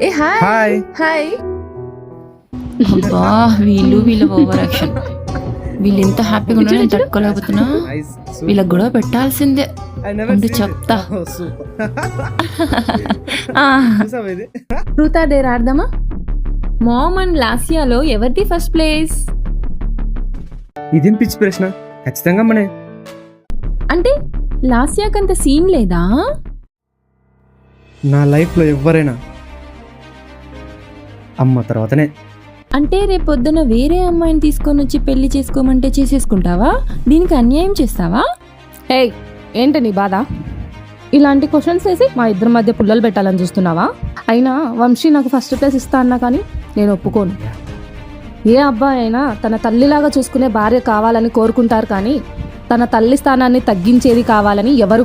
ఏ hi hi. Hi. అబ్బా వీళ్ళ over action. వీళ్ళు ఎంత హ్యాపీగా ఉన్నా నేను తట్టుకోలేకపోతున్నా. వీళ్ళకి గొడవ పెట్టాల్సిందే. ఉండి చెప్తా. ట్రూత్ ఆర్ డేర్ ఆడదామా? మామ్ అండ్ లాస్యాలో ఎవరిది ఫస్ట్ ప్లేస్? ఇదేం పిచ్చి ప్రశ్న. ఖచ్చితంగా మనే. అంటే లాస్యాకంత సీన్ లేదా? నా లైఫ్లో ఎవరైనా అమ్మ తర్వాతనే. అంటే రేపొద్దున వేరే అమ్మాయిని తీసుకొని వచ్చి పెళ్లి చేసుకోమంటే చేసేసుకుంటావా? దీనికి అన్యాయం చేస్తావా? ఏయ్, ఏంటి నీ బాధ? ఇలాంటి క్వశ్చన్స్ వేసి మా ఇద్దరి మధ్య పుల్లలు పెట్టాలని చూస్తున్నావా? అయినా వంశీ నాకు ఫస్ట్ ప్లేస్ ఇస్తా అన్నా కానీ నేను ఒప్పుకోను. ఏ అబ్బాయి అయినా తన తల్లిలాగా చూసుకునే భార్య కావాలని కోరుకుంటారు, కానీ తన తల్లి స్థానాన్ని తగ్గించేది కావాలని ఎవరు